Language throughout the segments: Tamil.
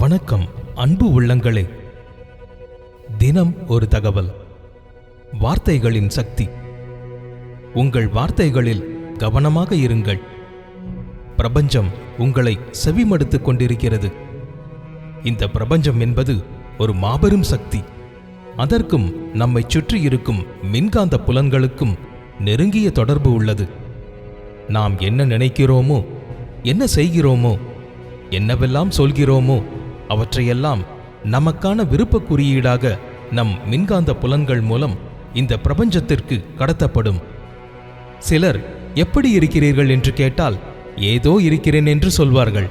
வணக்கம் அன்பு உள்ளங்களே. தினம் ஒரு தகவல். வார்த்தைகளின் சக்தி. உங்கள் வார்த்தைகளில் கவனமாக இருங்கள். பிரபஞ்சம் உங்களை செவிமடுத்துக் கொண்டிருக்கிறது. இந்த பிரபஞ்சம் என்பது ஒரு மாபெரும் சக்தி. அதற்கும் நம்மை சுற்றி இருக்கும் மின்காந்த புலன்களுக்கும் நெருங்கிய தொடர்பு உள்ளது. நாம் என்ன நினைக்கிறோமோ, என்ன செய்கிறோமோ, என்னவெல்லாம் சொல்கிறோமோ அவற்றையெல்லாம் நமக்கான விருப்ப குறியீடாக நம் மின்காந்த புலன்கள் மூலம் இந்த பிரபஞ்சத்திற்கு கடத்தப்படும். சிலர் எப்படி இருக்கிறீர்கள் என்று கேட்டால் ஏதோ இருக்கிறேன் என்று சொல்வார்கள்.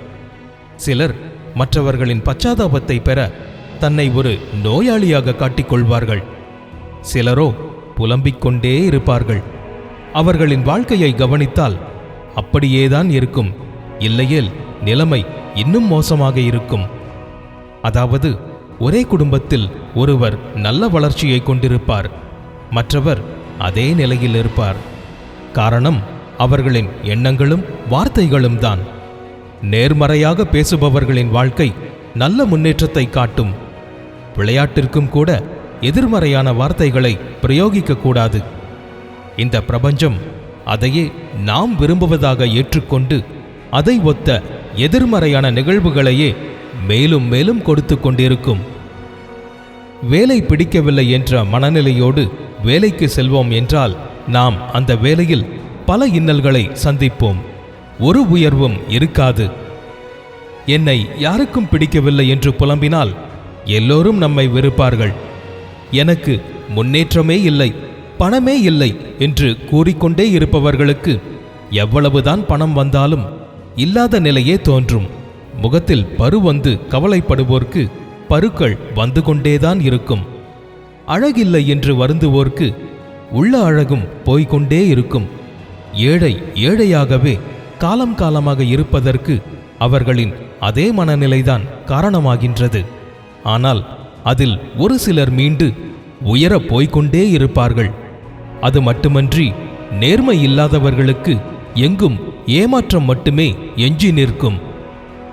சிலர் மற்றவர்களின் பச்சாதாபத்தை பெற தன்னை ஒரு நோயாளியாக காட்டிக்கொள்வார்கள். சிலரோ புலம்பிக் கொண்டே இருப்பார்கள். அவர்களின் வாழ்க்கையை கவனித்தால் அப்படியேதான் இருக்கும். இல்லையேல் நிலைமை இன்னும் மோசமாக இருக்கும். அதாவது, ஒரே குடும்பத்தில் ஒருவர் நல்ல வளர்ச்சியை கொண்டிருப்பார், மற்றவர் அதே நிலையில் இருப்பார். காரணம் அவர்களின் எண்ணங்களும் வார்த்தைகளும் தான். நேர்மறையாக பேசுபவர்களின் வாழ்க்கை நல்ல முன்னேற்றத்தை காட்டும். விளையாட்டிற்கும் கூட எதிர்மறையான வார்த்தைகளை பிரயோகிக்க கூடாது. இந்த பிரபஞ்சம் அதையே நாம் விரும்புவதாக ஏற்றுக்கொண்டு அதை ஒத்த எதிர்மறையான நிகழ்வுகளையே மேலும் மேலும் கொடுத்து கொண்டிருக்கும். வேலை பிடிக்கவில்லை என்ற மனநிலையோடு வேலைக்கு செல்வோம் என்றால் நாம் அந்த வேலையில் பல இன்னல்களை சந்திப்போம். ஒரு உயர்வும் இருக்காது. என்னை யாருக்கும் பிடிக்கவில்லை என்று புலம்பினால் எல்லோரும் நம்மை வெறுப்பார்கள். எனக்கு முன்னேற்றமே இல்லை, பணமே இல்லை என்று கூறிக்கொண்டே இருப்பவர்களுக்கு எவ்வளவுதான் பணம் வந்தாலும் இல்லாத நிலையே தோன்றும். முகத்தில் பரு வந்து கவலைப்படுவோர்க்கு பருக்கள் வந்து கொண்டேதான் இருக்கும். அழகில்லை என்று வருந்துவோர்க்கு உள்ள அழகும் போய்கொண்டே இருக்கும். ஏழை ஏழையாகவே காலம் காலமாக இருப்பதற்கு அவர்களின் அதே மனநிலைதான் காரணமாகின்றது. ஆனால் அதில் ஒரு சிலர் மீண்டு உயரப் போய்கொண்டே இருப்பார்கள். அது மட்டுமன்றி நேர்மை இல்லாதவர்களுக்கு எங்கும் ஏமாற்றம் மட்டுமே எஞ்சி நிற்கும்.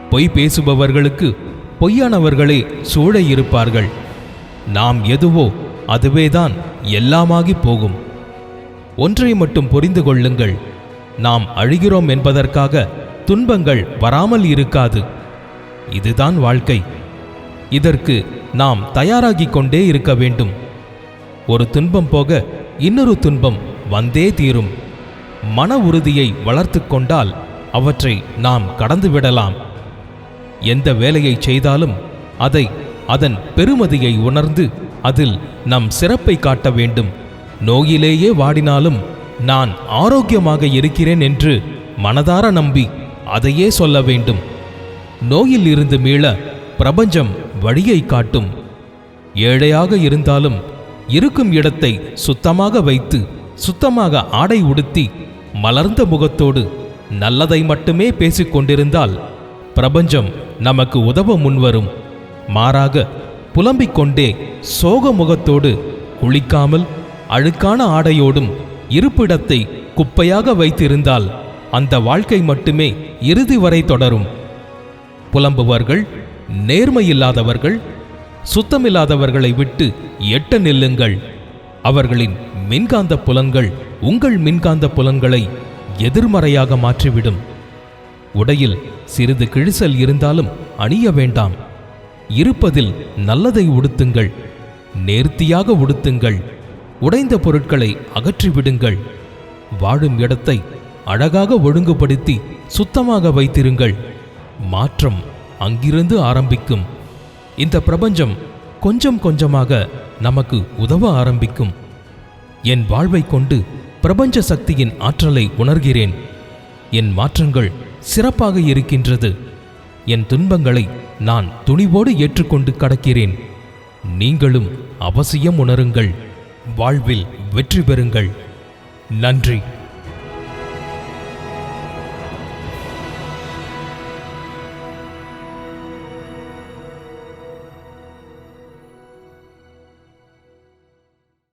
பொய் பேசுபவர்களுக்கு பொய்யானவர்களே சூழ இருப்பார்கள். நாம் எதுவோ அதுவேதான் எல்லாமாகி போகும். ஒன்றை மட்டும் புரிந்து கொள்ளுங்கள். நாம் அழுகிறோம் என்பதற்காக துன்பங்கள் வராமல் இருக்காது. இதுதான் வாழ்க்கை. இதற்கு நாம் தயாராகிக் கொண்டே இருக்க வேண்டும். ஒரு துன்பம் போக இன்னொரு துன்பம் வந்தே தீரும். மன உறுதியை வளர்த்து கொண்டால் அவற்றை நாம் கடந்துவிடலாம். எந்த வேலையை செய்தாலும் அதை அதன் பெருமதியை உணர்ந்து அதில் நம் சிறப்பை காட்ட வேண்டும். நோயிலேயே வாடினாலும் நான் ஆரோக்கியமாக இருக்கிறேன் என்று மனதார நம்பி அதையே சொல்ல வேண்டும். நோயில் இருந்து மீள பிரபஞ்சம் வழியை காட்டும். ஏழையாக இருந்தாலும் இருக்கும் இடத்தை சுத்தமாக வைத்து சுத்தமாக ஆடை உடுத்தி மலர்ந்த முகத்தோடு நல்லதை மட்டுமே பேசிக்கொண்டிருந்தால் பிரபஞ்சம் நமக்கு உதவ முன்வரும். மாறாக புலம்பிக் கொண்டே சோக முகத்தோடு குளிக்காமல் அழுக்கான ஆடையோடும் இருப்பிடத்தை குப்பையாக வைத்திருந்தால் அந்த வாழ்க்கை மட்டுமே இறுதி வரை தொடரும். புலம்புவர்கள், நேர்மையில்லாதவர்கள், சுத்தமில்லாதவர்களை விட்டு எட்ட நில்லுங்கள். அவர்களின் மின்காந்த புலன்கள் உங்கள் மின்காந்த புலன்களை எதிர்மறையாக மாற்றிவிடும். உடையில் சிறிது கிழிசல் இருந்தாலும் அணிய வேண்டாம். இருப்பதில் நல்லதை உடுத்துங்கள். நேர்த்தியாக உடுத்துங்கள். உடைந்த பொருட்களை அகற்றிவிடுங்கள். வாழும் இடத்தை அழகாக ஒழுங்குபடுத்தி சுத்தமாக வைத்திருங்கள். மாற்றம் அங்கிருந்து ஆரம்பிக்கும். இந்த பிரபஞ்சம் கொஞ்சம் கொஞ்சமாக நமக்கு உதவ ஆரம்பிக்கும். என் வாழ்வை கொண்டு பிரபஞ்ச சக்தியின் ஆற்றலை உணர்கிறேன். என் மாற்றங்கள் சிறப்பாக இருக்கின்றது. என் துன்பங்களை நான் துணிவோடு ஏற்றுக்கொண்டு கடக்கிறேன். நீங்களும் அவசியம் உணருங்கள். வாழ்வில் வெற்றி பெறுங்கள். நன்றி.